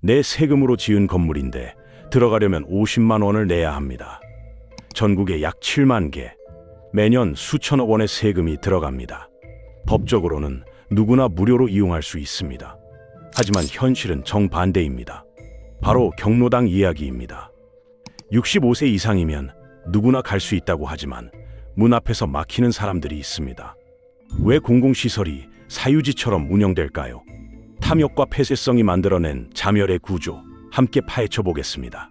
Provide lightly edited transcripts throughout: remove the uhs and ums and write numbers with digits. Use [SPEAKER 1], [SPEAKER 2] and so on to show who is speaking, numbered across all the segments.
[SPEAKER 1] 내 세금으로 지은 건물인데 들어가려면 50만 원을 내야 합니다. 전국에 약 7만 개, 매년 수천억 원의 세금이 들어갑니다. 법적으로는 누구나 무료로 이용할 수 있습니다. 하지만 현실은 정반대입니다. 바로 경로당 이야기입니다. 65세 이상이면 누구나 갈 수 있다고 하지만 문 앞에서 막히는 사람들이 있습니다. 왜 공공시설이 사유지처럼 운영될까요? 탐욕과 폐쇄성이 만들어낸 자멸의 구조, 함께 파헤쳐 보겠습니다.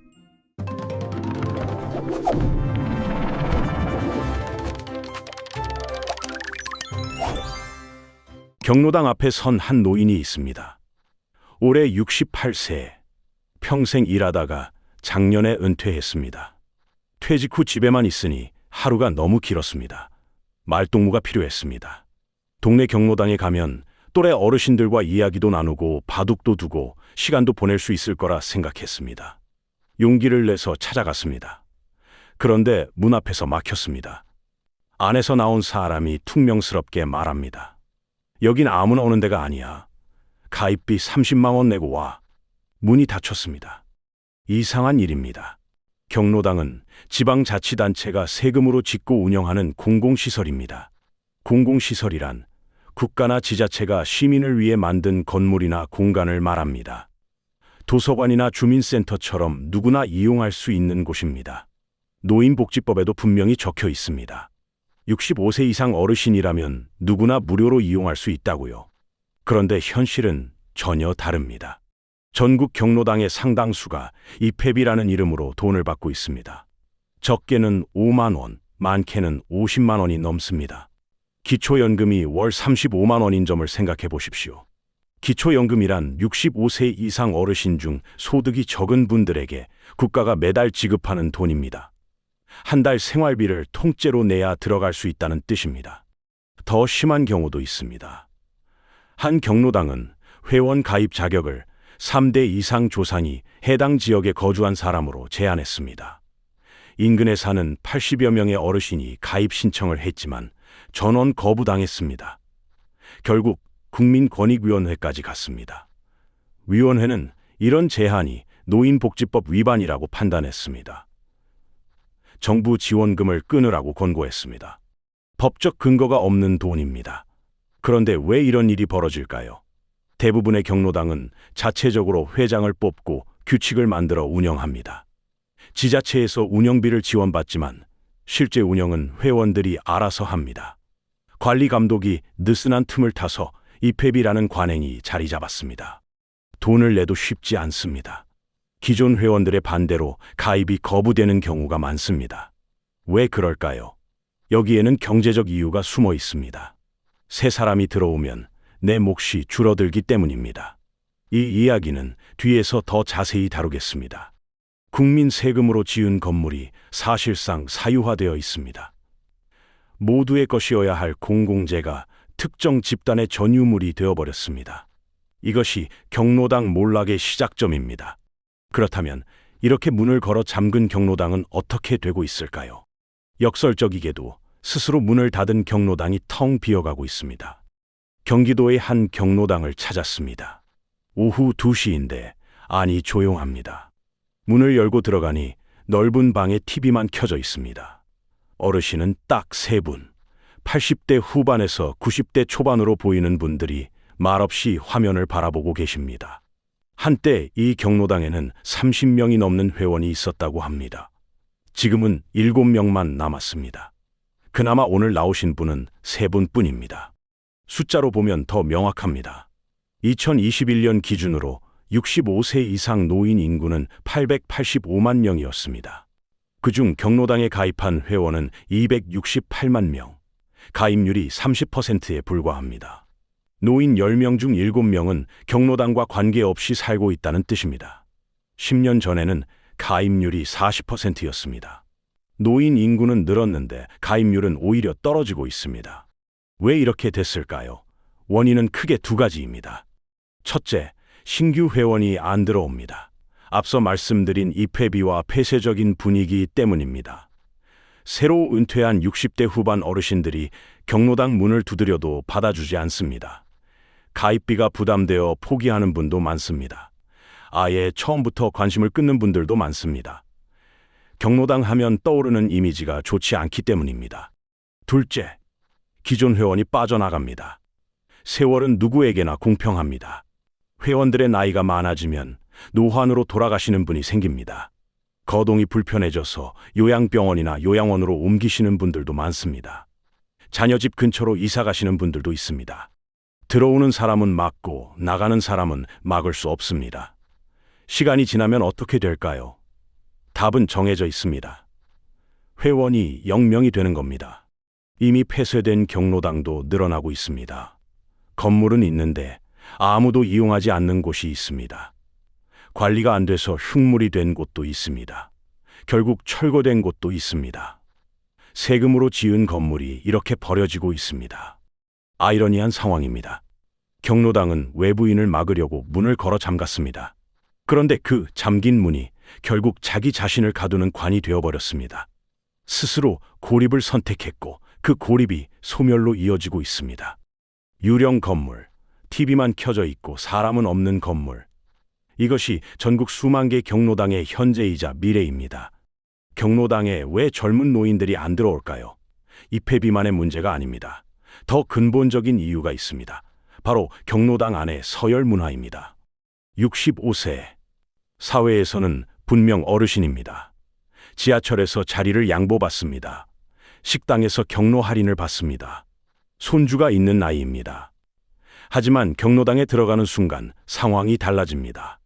[SPEAKER 1] 경로당 앞에 선 한 노인이 있습니다. 올해 68세, 평생 일하다가 작년에 은퇴했습니다. 퇴직 후 집에만 있으니 하루가 너무 길었습니다. 말동무가 필요했습니다. 동네 경로당에 가면 또래 어르신들과 이야기도 나누고 바둑도 두고 시간도 보낼 수 있을 거라 생각했습니다. 용기를 내서 찾아갔습니다. 그런데 문 앞에서 막혔습니다. 안에서 나온 사람이 퉁명스럽게 말합니다. 여긴 아무나 오는 데가 아니야. 가입비 30만 원 내고 와. 문이 닫혔습니다. 이상한 일입니다. 경로당은 지방자치단체가 세금으로 짓고 운영하는 공공시설입니다. 공공시설이란 국가나 지자체가 시민을 위해 만든 건물이나 공간을 말합니다. 도서관이나 주민센터처럼 누구나 이용할 수 있는 곳입니다. 노인복지법에도 분명히 적혀 있습니다. 65세 이상 어르신이라면 누구나 무료로 이용할 수 있다고요. 그런데 현실은 전혀 다릅니다. 전국 경로당의 상당수가 입회비라는 이름으로 돈을 받고 있습니다. 적게는 5만 원, 많게는 50만 원이 넘습니다. 기초연금이 월 35만 원인 점을 생각해 보십시오. 기초연금이란 65세 이상 어르신 중 소득이 적은 분들에게 국가가 매달 지급하는 돈입니다. 한 달 생활비를 통째로 내야 들어갈 수 있다는 뜻입니다. 더 심한 경우도 있습니다. 한 경로당은 회원 가입 자격을 3대 이상 조상이 해당 지역에 거주한 사람으로 제한했습니다. 인근에 사는 80여 명의 어르신이 가입 신청을 했지만 전원 거부당했습니다. 결국 국민권익위원회까지 갔습니다. 위원회는 이런 제한이 노인복지법 위반이라고 판단했습니다. 정부 지원금을 끊으라고 권고했습니다. 법적 근거가 없는 돈입니다. 그런데 왜 이런 일이 벌어질까요? 대부분의 경로당은 자체적으로 회장을 뽑고 규칙을 만들어 운영합니다. 지자체에서 운영비를 지원받지만 실제 운영은 회원들이 알아서 합니다. 관리 감독이 느슨한 틈을 타서 입회비라는 관행이 자리 잡았습니다. 돈을 내도 쉽지 않습니다. 기존 회원들의 반대로 가입이 거부되는 경우가 많습니다. 왜 그럴까요? 여기에는 경제적 이유가 숨어 있습니다. 새 사람이 들어오면 내 몫이 줄어들기 때문입니다. 이 이야기는 뒤에서 더 자세히 다루겠습니다. 국민 세금으로 지은 건물이 사실상 사유화되어 있습니다. 모두의 것이어야 할 공공재가 특정 집단의 전유물이 되어버렸습니다. 이것이 경로당 몰락의 시작점입니다. 그렇다면 이렇게 문을 걸어 잠근 경로당은 어떻게 되고 있을까요? 역설적이게도 스스로 문을 닫은 경로당이 텅 비어가고 있습니다. 경기도의 한 경로당을 찾았습니다. 오후 2시인데 안이 조용합니다. 문을 열고 들어가니 넓은 방에 TV만 켜져 있습니다. 어르신은 딱 3분, 80대 후반에서 90대 초반으로 보이는 분들이 말없이 화면을 바라보고 계십니다. 한때 이 경로당에는 30명이 넘는 회원이 있었다고 합니다. 지금은 7명만 남았습니다. 그나마 오늘 나오신 분은 3분뿐입니다. 숫자로 보면 더 명확합니다. 2021년 기준으로 65세 이상 노인 인구는 885만 명이었습니다. 그중 경로당에 가입한 회원은 268만 명, 가입률이 30%에 불과합니다. 노인 10명 중 7명은 경로당과 관계없이 살고 있다는 뜻입니다. 10년 전에는 가입률이 40%였습니다. 노인 인구는 늘었는데 가입률은 오히려 떨어지고 있습니다. 왜 이렇게 됐을까요? 원인은 크게 2가지입니다. 첫째, 신규 회원이 안 들어옵니다. 앞서 말씀드린 입회비와 폐쇄적인 분위기 때문입니다. 새로 은퇴한 60대 후반 어르신들이 경로당 문을 두드려도 받아주지 않습니다. 가입비가 부담되어 포기하는 분도 많습니다. 아예 처음부터 관심을 끊는 분들도 많습니다. 경로당 하면 떠오르는 이미지가 좋지 않기 때문입니다. 둘째, 기존 회원이 빠져나갑니다. 세월은 누구에게나 공평합니다. 회원들의 나이가 많아지면 노환으로 돌아가시는 분이 생깁니다. 거동이 불편해져서 요양병원이나 요양원으로 옮기시는 분들도 많습니다. 자녀 집 근처로 이사 가시는 분들도 있습니다. 들어오는 사람은 막고 나가는 사람은 막을 수 없습니다. 시간이 지나면 어떻게 될까요? 답은 정해져 있습니다. 회원이 0명이 되는 겁니다. 이미 폐쇄된 경로당도 늘어나고 있습니다. 건물은 있는데 아무도 이용하지 않는 곳이 있습니다. 관리가 안 돼서 흙물이 된 곳도 있습니다. 결국 철거된 곳도 있습니다. 세금으로 지은 건물이 이렇게 버려지고 있습니다. 아이러니한 상황입니다. 경로당은 외부인을 막으려고 문을 걸어 잠갔습니다. 그런데 그 잠긴 문이 결국 자기 자신을 가두는 관이 되어버렸습니다. 스스로 고립을 선택했고 그 고립이 소멸로 이어지고 있습니다. 유령 건물, TV만 켜져 있고 사람은 없는 건물. 이것이 전국 수만 개 경로당의 현재이자 미래입니다. 경로당에 왜 젊은 노인들이 안 들어올까요? 입회 비만의 문제가 아닙니다. 더 근본적인 이유가 있습니다. 바로 경로당 안의 서열 문화입니다. 65세. 사회에서는 분명 어르신입니다. 지하철에서 자리를 양보받습니다. 식당에서 경로 할인을 받습니다. 손주가 있는 나이입니다. 하지만 경로당에 들어가는 순간 상황이 달라집니다.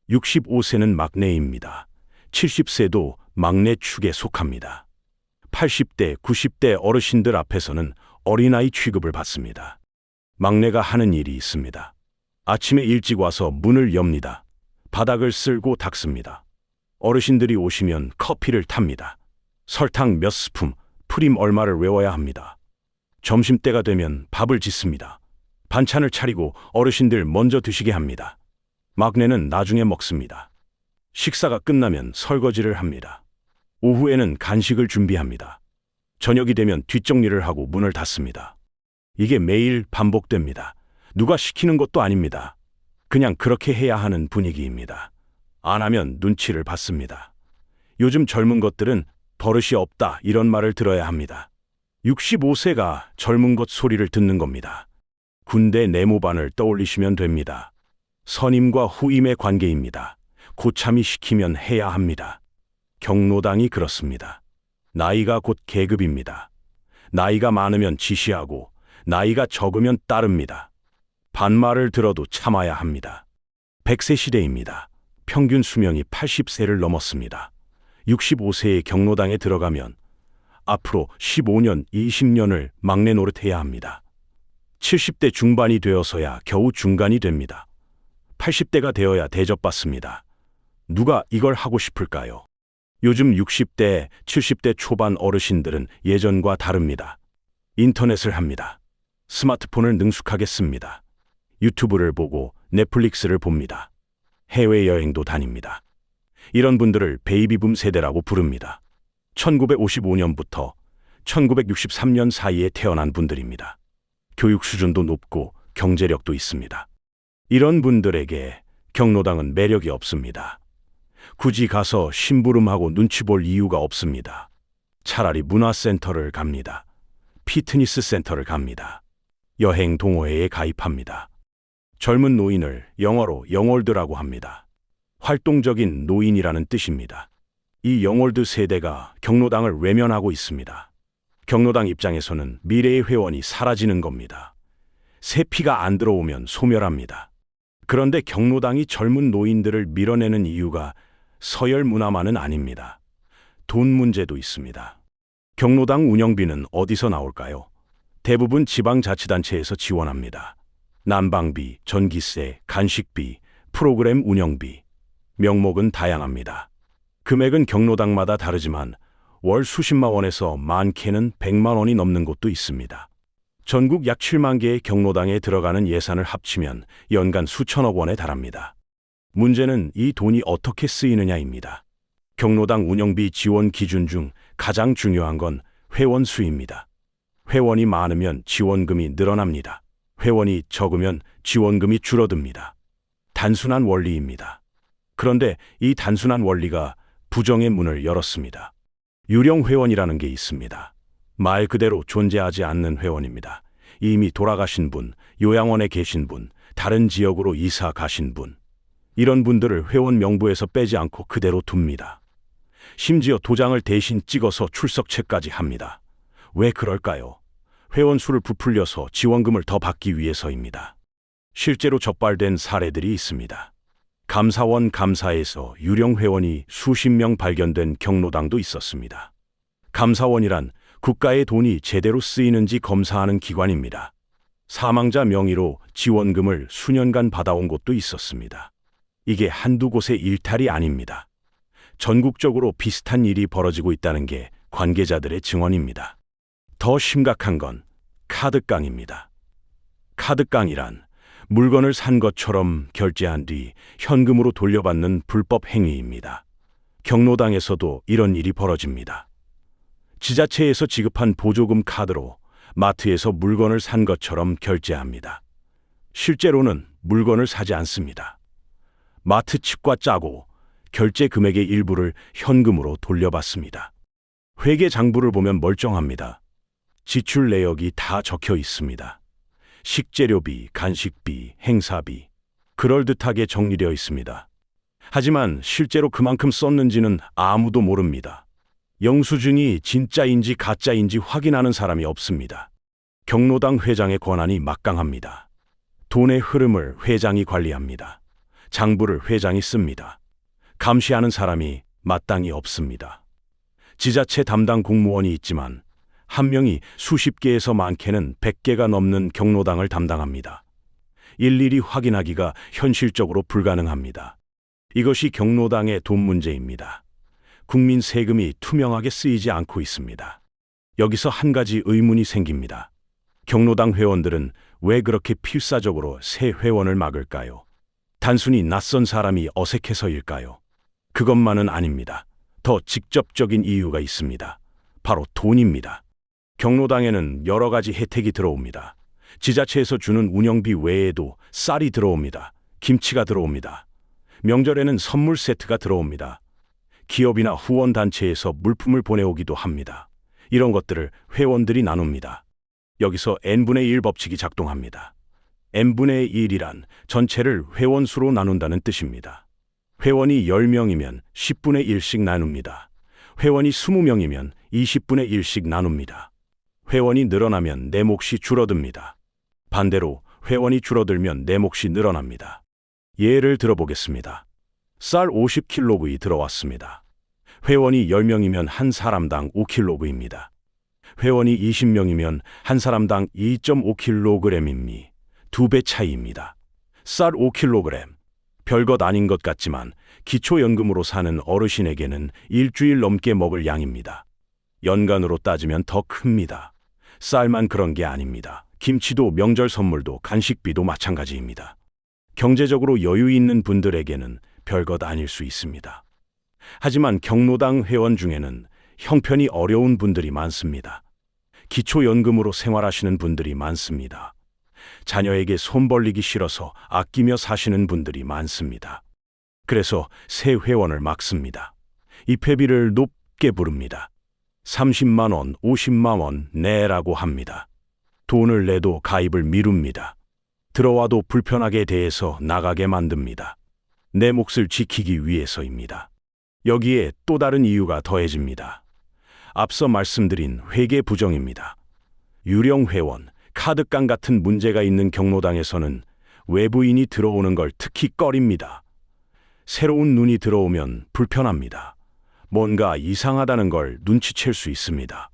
[SPEAKER 1] 65세는 막내입니다. 70세도 막내 축에 속합니다. 80대, 90대 어르신들 앞에서는 어린아이 취급을 받습니다. 막내가 하는 일이 있습니다. 아침에 일찍 와서 문을 엽니다. 바닥을 쓸고 닦습니다. 어르신들이 오시면 커피를 탑니다. 설탕 몇 스푼, 프림 얼마를 외워야 합니다. 점심때가 되면 밥을 짓습니다. 반찬을 차리고 어르신들 먼저 드시게 합니다. 막내는 나중에 먹습니다. 식사가 끝나면 설거지를 합니다. 오후에는 간식을 준비합니다. 저녁이 되면 뒷정리를 하고 문을 닫습니다. 이게 매일 반복됩니다. 누가 시키는 것도 아닙니다. 그냥 그렇게 해야 하는 분위기입니다. 안 하면 눈치를 받습니다. 요즘 젊은 것들은 버릇이 없다 이런 말을 들어야 합니다. 65세가 젊은 것 소리를 듣는 겁니다. 군대 내무반을 떠올리시면 됩니다. 선임과 후임의 관계입니다. 고참이 시키면 해야 합니다. 경로당이 그렇습니다. 나이가 곧 계급입니다. 나이가 많으면 지시하고 나이가 적으면 따릅니다. 반말을 들어도 참아야 합니다. 100세 시대입니다. 평균 수명이 80세를 넘었습니다. 65세의 경로당에 들어가면 앞으로 15년, 20년을 막내 노릇해야 합니다. 70대 중반이 되어서야 겨우 중간이 됩니다. 80대가 되어야 대접받습니다. 누가 이걸 하고 싶을까요? 요즘 60대, 70대 초반 어르신들은 예전과 다릅니다. 인터넷을 합니다. 스마트폰을 능숙하게 씁니다. 유튜브를 보고 넷플릭스를 봅니다. 해외여행도 다닙니다. 이런 분들을 베이비붐 세대라고 부릅니다. 1955년부터 1963년 사이에 태어난 분들입니다. 교육 수준도 높고 경제력도 있습니다. 이런 분들에게 경로당은 매력이 없습니다. 굳이 가서 심부름하고 눈치 볼 이유가 없습니다. 차라리 문화센터를 갑니다. 피트니스 센터를 갑니다. 여행 동호회에 가입합니다. 젊은 노인을 영어로 영올드라고 합니다. 활동적인 노인이라는 뜻입니다. 이 영올드 세대가 경로당을 외면하고 있습니다. 경로당 입장에서는 미래의 회원이 사라지는 겁니다. 새 피가 안 들어오면 소멸합니다. 그런데 경로당이 젊은 노인들을 밀어내는 이유가 서열 문화만은 아닙니다. 돈 문제도 있습니다. 경로당 운영비는 어디서 나올까요? 대부분 지방자치단체에서 지원합니다. 난방비, 전기세, 간식비, 프로그램 운영비. 명목은 다양합니다. 금액은 경로당마다 다르지만 월 수십만 원에서 많게는 100만 원이 넘는 곳도 있습니다. 전국 약 7만 개의 경로당에 들어가는 예산을 합치면 연간 수천억 원에 달합니다. 문제는 이 돈이 어떻게 쓰이느냐입니다. 경로당 운영비 지원 기준 중 가장 중요한 건 회원 수입니다. 회원이 많으면 지원금이 늘어납니다. 회원이 적으면 지원금이 줄어듭니다. 단순한 원리입니다. 그런데 이 단순한 원리가 부정의 문을 열었습니다. 유령 회원이라는 게 있습니다. 말 그대로 존재하지 않는 회원입니다. 이미 돌아가신 분, 요양원에 계신 분, 다른 지역으로 이사 가신 분, 이런 분들을 회원 명부에서 빼지 않고 그대로 둡니다. 심지어 도장을 대신 찍어서 출석체까지 합니다. 왜 그럴까요? 회원 수를 부풀려서 지원금을 더 받기 위해서입니다. 실제로 적발된 사례들이 있습니다. 감사원 감사에서 유령 회원이 수십 명 발견된 경로당도 있었습니다. 감사원이란 국가의 돈이 제대로 쓰이는지 검사하는 기관입니다. 사망자 명의로 지원금을 수년간 받아온 곳도 있었습니다. 이게 한두 곳의 일탈이 아닙니다. 전국적으로 비슷한 일이 벌어지고 있다는 게 관계자들의 증언입니다. 더 심각한 건 카드깡입니다. 카드깡이란 물건을 산 것처럼 결제한 뒤 현금으로 돌려받는 불법 행위입니다. 경로당에서도 이런 일이 벌어집니다. 지자체에서 지급한 보조금 카드로 마트에서 물건을 산 것처럼 결제합니다. 실제로는 물건을 사지 않습니다. 마트 칩과 짜고 결제 금액의 일부를 현금으로 돌려받습니다. 회계 장부를 보면 멀쩡합니다. 지출 내역이 다 적혀 있습니다. 식재료비, 간식비, 행사비, 그럴듯하게 정리되어 있습니다. 하지만 실제로 그만큼 썼는지는 아무도 모릅니다. 영수증이 진짜인지 가짜인지 확인하는 사람이 없습니다. 경로당 회장의 권한이 막강합니다. 돈의 흐름을 회장이 관리합니다. 장부를 회장이 씁니다. 감시하는 사람이 마땅히 없습니다. 지자체 담당 공무원이 있지만 한 명이 수십 개에서 많게는 100개가 넘는 경로당을 담당합니다. 일일이 확인하기가 현실적으로 불가능합니다. 이것이 경로당의 돈 문제입니다. 국민 세금이 투명하게 쓰이지 않고 있습니다. 여기서 한 가지 의문이 생깁니다. 경로당 회원들은 왜 그렇게 필사적으로 새 회원을 막을까요? 단순히 낯선 사람이 어색해서일까요? 그것만은 아닙니다. 더 직접적인 이유가 있습니다. 바로 돈입니다. 경로당에는 여러 가지 혜택이 들어옵니다. 지자체에서 주는 운영비 외에도 쌀이 들어옵니다. 김치가 들어옵니다. 명절에는 선물 세트가 들어옵니다. 기업이나 후원단체에서 물품을 보내오기도 합니다. 이런 것들을 회원들이 나눕니다. 여기서 n분의 1 법칙이 작동합니다. n분의 1이란 전체를 회원 수로 나눈다는 뜻입니다. 회원이 10명이면 10분의 1씩 나눕니다. 회원이 20명이면 20분의 1씩 나눕니다. 회원이 늘어나면 내 몫이 줄어듭니다. 반대로 회원이 줄어들면 내 몫이 늘어납니다. 예를 들어보겠습니다. 쌀 50kg 들어왔습니다. 회원이 10명이면 한 사람당 5kg입니다. 회원이 20명이면 한 사람당 2.5kg이니 2배 차이입니다. 쌀 5kg. 별것 아닌 것 같지만 기초연금으로 사는 어르신에게는 일주일 넘게 먹을 양입니다. 연간으로 따지면 더 큽니다. 쌀만 그런 게 아닙니다. 김치도 명절 선물도 간식비도 마찬가지입니다. 경제적으로 여유 있는 분들에게는 별것 아닐 수 있습니다. 하지만 경로당 회원 중에는 형편이 어려운 분들이 많습니다. 기초연금으로 생활하시는 분들이 많습니다. 자녀에게 손 벌리기 싫어서 아끼며 사시는 분들이 많습니다. 그래서 새 회원을 막습니다. 입회비를 높게 부릅니다. 30만 원, 50만 원 내라고 합니다. 돈을 내도 가입을 미룹니다. 들어와도 불편하게 대해서 나가게 만듭니다. 내 몫을 지키기 위해서입니다. 여기에 또 다른 이유가 더해집니다. 앞서 말씀드린 회계 부정입니다. 유령 회원, 카드깡 같은 문제가 있는 경로당에서는 외부인이 들어오는 걸 특히 꺼립니다. 새로운 눈이 들어오면 불편합니다. 뭔가 이상하다는 걸 눈치챌 수 있습니다.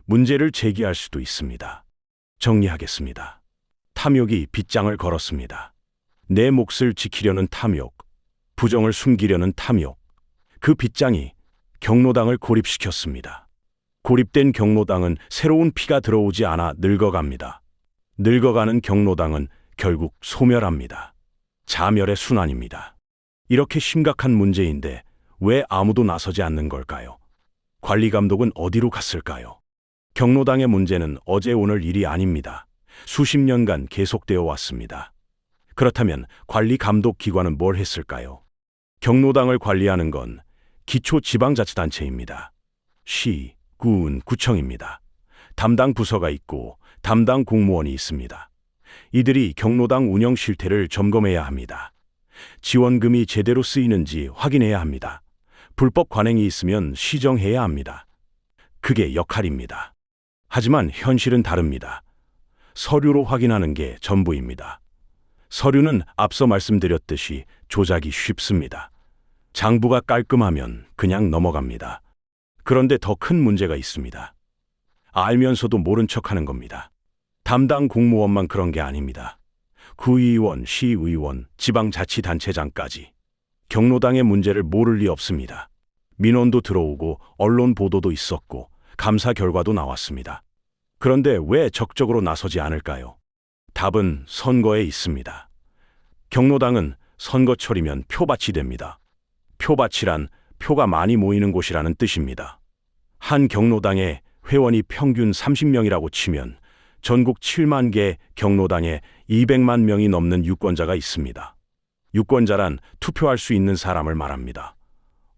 [SPEAKER 1] 문제를 제기할 수도 있습니다. 정리하겠습니다. 탐욕이 빗장을 걸었습니다. 내 몫을 지키려는 탐욕, 부정을 숨기려는 탐욕, 그 빗장이 경로당을 고립시켰습니다. 고립된 경로당은 새로운 피가 들어오지 않아 늙어갑니다. 늙어가는 경로당은 결국 소멸합니다. 자멸의 순환입니다. 이렇게 심각한 문제인데 왜 아무도 나서지 않는 걸까요? 관리 감독은 어디로 갔을까요? 경로당의 문제는 어제 오늘 일이 아닙니다. 수십 년간 계속되어 왔습니다. 그렇다면 관리 감독 기관은 뭘 했을까요? 경로당을 관리하는 건 기초지방자치단체입니다. 시, 군, 구청입니다. 담당 부서가 있고 담당 공무원이 있습니다. 이들이 경로당 운영 실태를 점검해야 합니다. 지원금이 제대로 쓰이는지 확인해야 합니다. 불법 관행이 있으면 시정해야 합니다. 그게 역할입니다. 하지만 현실은 다릅니다. 서류로 확인하는 게 전부입니다. 서류는 앞서 말씀드렸듯이 조작이 쉽습니다. 장부가 깔끔하면 그냥 넘어갑니다. 그런데 더 큰 문제가 있습니다. 알면서도 모른 척하는 겁니다. 담당 공무원만 그런 게 아닙니다. 구의원, 시의원, 지방자치단체장까지 경로당의 문제를 모를 리 없습니다. 민원도 들어오고 언론 보도도 있었고 감사 결과도 나왔습니다. 그런데 왜 적극적으로 나서지 않을까요? 답은 선거에 있습니다. 경로당은 선거철이면 표밭이 됩니다. 표밭이란 표가 많이 모이는 곳이라는 뜻입니다. 한 경로당에 회원이 평균 30명이라고 치면 전국 7만 개 경로당에 200만 명이 넘는 유권자가 있습니다. 유권자란 투표할 수 있는 사람을 말합니다.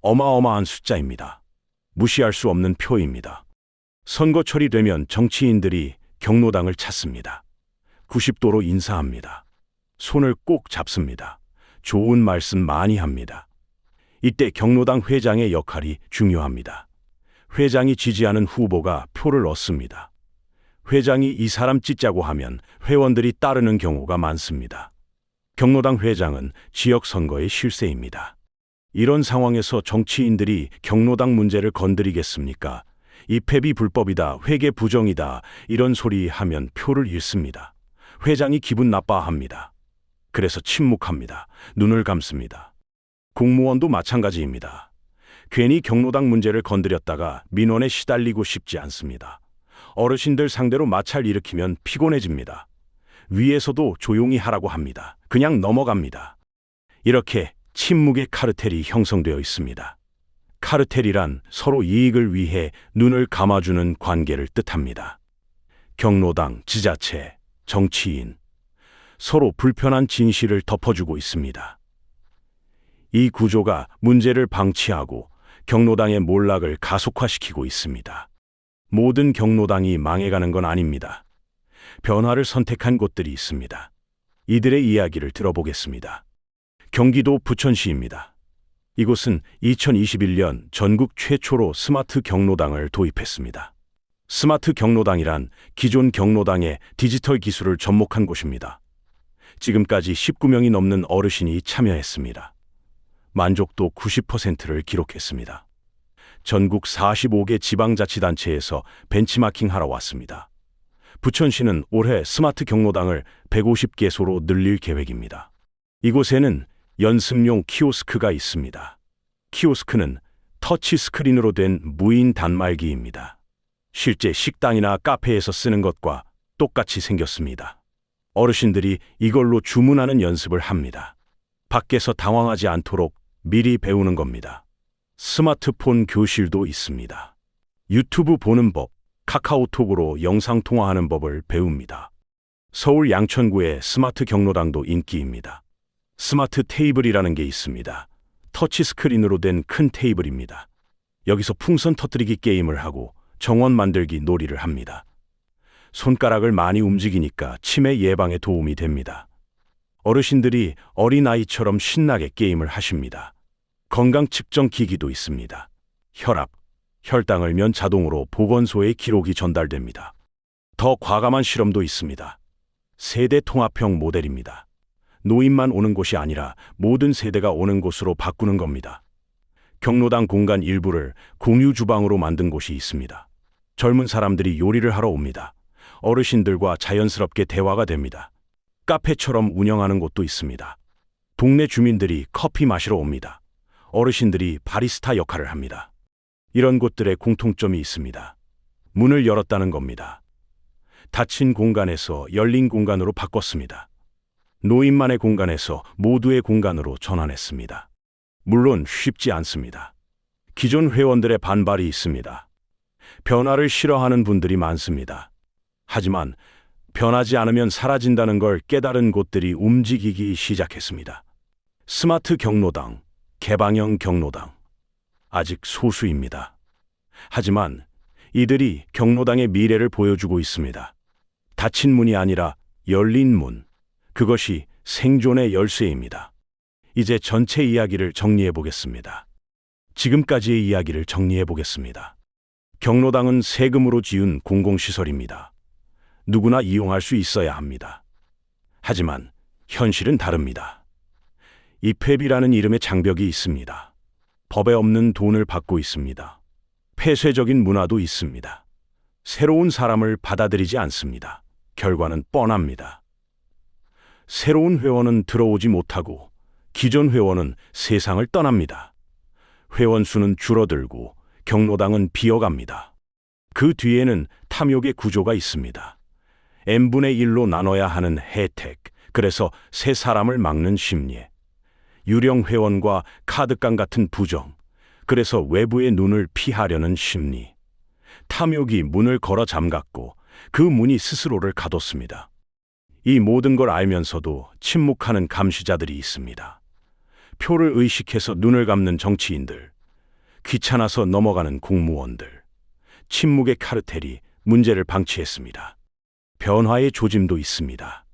[SPEAKER 1] 어마어마한 숫자입니다. 무시할 수 없는 표입니다. 선거철이 되면 정치인들이 경로당을 찾습니다. 90도로 인사합니다. 손을 꼭 잡습니다. 좋은 말씀 많이 합니다. 이때 경로당 회장의 역할이 중요합니다. 회장이 지지하는 후보가 표를 얻습니다. 회장이 이 사람 찢자고 하면 회원들이 따르는 경우가 많습니다. 경로당 회장은 지역 선거의 실세입니다. 이런 상황에서 정치인들이 경로당 문제를 건드리겠습니까? 이 폐비 불법이다, 회계 부정이다, 이런 소리 하면 표를 잃습니다. 회장이 기분 나빠합니다. 그래서 침묵합니다. 눈을 감습니다. 공무원도 마찬가지입니다. 괜히 경로당 문제를 건드렸다가 민원에 시달리고 싶지 않습니다. 어르신들 상대로 마찰 일으키면 피곤해집니다. 위에서도 조용히 하라고 합니다. 그냥 넘어갑니다. 이렇게 침묵의 카르텔이 형성되어 있습니다. 카르텔이란 서로 이익을 위해 눈을 감아주는 관계를 뜻합니다. 경로당, 지자체, 정치인, 서로 불편한 진실을 덮어주고 있습니다. 이 구조가 문제를 방치하고 경로당의 몰락을 가속화시키고 있습니다. 모든 경로당이 망해가는 건 아닙니다. 변화를 선택한 곳들이 있습니다. 이들의 이야기를 들어보겠습니다. 경기도 부천시입니다. 이곳은 2021년 전국 최초로 스마트 경로당을 도입했습니다. 스마트 경로당이란 기존 경로당의 디지털 기술을 접목한 곳입니다. 지금까지 19명이 넘는 어르신이 참여했습니다. 만족도 90%를 기록했습니다. 전국 45개 지방자치단체에서 벤치마킹 하러 왔습니다. 부천시는 올해 스마트 경로당을 150개소로 늘릴 계획입니다. 이곳에는 연습용 키오스크가 있습니다. 키오스크는 터치 스크린으로 된 무인 단말기입니다. 실제 식당이나 카페에서 쓰는 것과 똑같이 생겼습니다. 어르신들이 이걸로 주문하는 연습을 합니다. 밖에서 당황하지 않도록 미리 배우는 겁니다. 스마트폰 교실도 있습니다. 유튜브 보는 법, 카카오톡으로 영상통화하는 법을 배웁니다. 서울 양천구의 스마트 경로당도 인기입니다. 스마트 테이블이라는 게 있습니다. 터치 스크린으로 된 큰 테이블입니다. 여기서 풍선 터뜨리기 게임을 하고 정원 만들기 놀이를 합니다. 손가락을 많이 움직이니까 치매 예방에 도움이 됩니다. 어르신들이 어린아이처럼 신나게 게임을 하십니다. 건강 측정 기기도 있습니다. 혈압, 혈당을 면 자동으로 보건소에 기록이 전달됩니다. 더 과감한 실험도 있습니다. 세대 통합형 모델입니다. 노인만 오는 곳이 아니라 모든 세대가 오는 곳으로 바꾸는 겁니다. 경로당 공간 일부를 공유 주방으로 만든 곳이 있습니다. 젊은 사람들이 요리를 하러 옵니다. 어르신들과 자연스럽게 대화가 됩니다. 카페처럼 운영하는 곳도 있습니다. 동네 주민들이 커피 마시러 옵니다. 어르신들이 바리스타 역할을 합니다. 이런 곳들의 공통점이 있습니다. 문을 열었다는 겁니다. 닫힌 공간에서 열린 공간으로 바꿨습니다. 노인만의 공간에서 모두의 공간으로 전환했습니다. 물론 쉽지 않습니다. 기존 회원들의 반발이 있습니다. 변화를 싫어하는 분들이 많습니다. 하지만 변하지 않으면 사라진다는 걸 깨달은 곳들이 움직이기 시작했습니다. 스마트 경로당, 개방형 경로당. 아직 소수입니다. 하지만 이들이 경로당의 미래를 보여주고 있습니다. 닫힌 문이 아니라 열린 문. 그것이 생존의 열쇠입니다. 이제 전체 이야기를 정리해 보겠습니다. 지금까지의 이야기를 정리해 보겠습니다. 경로당은 세금으로 지은 공공시설입니다. 누구나 이용할 수 있어야 합니다. 하지만 현실은 다릅니다. 입회비라는 이름의 장벽이 있습니다. 법에 없는 돈을 받고 있습니다. 폐쇄적인 문화도 있습니다. 새로운 사람을 받아들이지 않습니다. 결과는 뻔합니다. 새로운 회원은 들어오지 못하고 기존 회원은 세상을 떠납니다. 회원 수는 줄어들고 경로당은 비어갑니다. 그 뒤에는 탐욕의 구조가 있습니다. n분의 1로 나눠야 하는 혜택, 그래서 새 사람을 막는 심리, 유령 회원과 카드깡 같은 부정, 그래서 외부의 눈을 피하려는 심리, 탐욕이 문을 걸어 잠갔고 그 문이 스스로를 가뒀습니다. 이 모든 걸 알면서도 침묵하는 감시자들이 있습니다. 표를 의식해서 눈을 감는 정치인들, 귀찮아서 넘어가는 공무원들, 침묵의 카르텔이 문제를 방치했습니다. 변화의 조짐도 있습니다.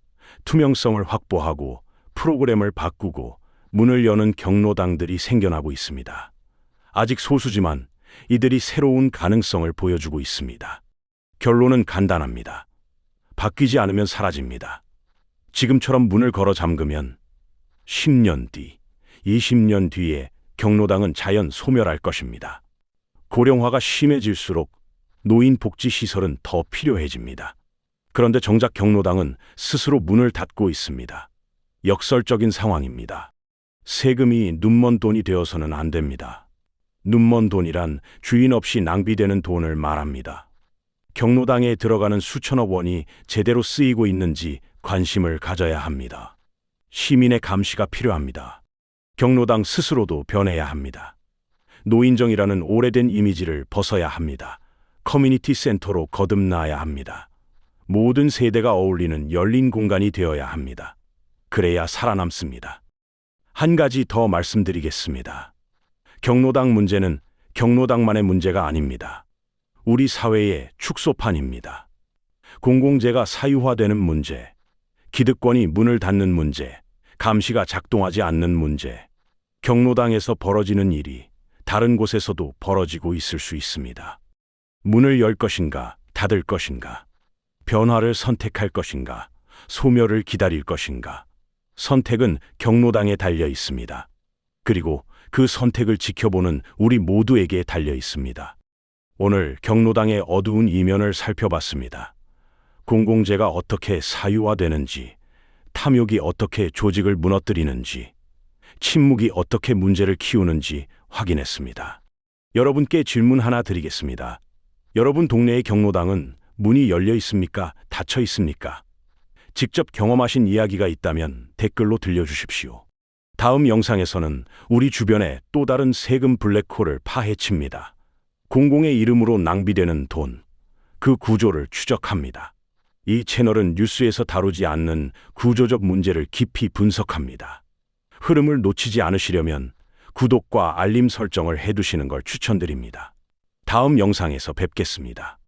[SPEAKER 1] 투명성을 확보하고 프로그램을 바꾸고 문을 여는 경로당들이 생겨나고 있습니다. 아직 소수지만 이들이 새로운 가능성을 보여주고 있습니다. 결론은 간단합니다. 바뀌지 않으면 사라집니다. 지금처럼 문을 걸어 잠그면 10년 뒤, 20년 뒤에 경로당은 자연 소멸할 것입니다. 고령화가 심해질수록 노인 복지 시설은 더 필요해집니다. 그런데 정작 경로당은 스스로 문을 닫고 있습니다. 역설적인 상황입니다. 세금이 눈먼 돈이 되어서는 안 됩니다. 눈먼 돈이란 주인 없이 낭비되는 돈을 말합니다. 경로당에 들어가는 수천억 원이 제대로 쓰이고 있는지 관심을 가져야 합니다. 시민의 감시가 필요합니다. 경로당 스스로도 변해야 합니다. 노인정이라는 오래된 이미지를 벗어야 합니다. 커뮤니티 센터로 거듭나야 합니다. 모든 세대가 어울리는 열린 공간이 되어야 합니다. 그래야 살아남습니다. 한 가지 더 말씀드리겠습니다. 경로당 문제는 경로당만의 문제가 아닙니다. 우리 사회의 축소판입니다. 공공재가 사유화되는 문제, 기득권이 문을 닫는 문제, 감시가 작동하지 않는 문제, 경로당에서 벌어지는 일이 다른 곳에서도 벌어지고 있을 수 있습니다. 문을 열 것인가, 닫을 것인가, 변화를 선택할 것인가, 소멸을 기다릴 것인가, 선택은 경로당에 달려 있습니다. 그리고 그 선택을 지켜보는 우리 모두에게 달려 있습니다. 오늘 경로당의 어두운 이면을 살펴봤습니다. 공공재가 어떻게 사유화되는지, 탐욕이 어떻게 조직을 무너뜨리는지, 침묵이 어떻게 문제를 키우는지 확인했습니다. 여러분께 질문 하나 드리겠습니다. 여러분 동네의 경로당은 문이 열려 있습니까? 닫혀 있습니까? 직접 경험하신 이야기가 있다면 댓글로 들려주십시오. 다음 영상에서는 우리 주변의 또 다른 세금 블랙홀을 파헤칩니다. 공공의 이름으로 낭비되는 돈, 그 구조를 추적합니다. 이 채널은 뉴스에서 다루지 않는 구조적 문제를 깊이 분석합니다. 흐름을 놓치지 않으시려면 구독과 알림 설정을 해두시는 걸 추천드립니다. 다음 영상에서 뵙겠습니다.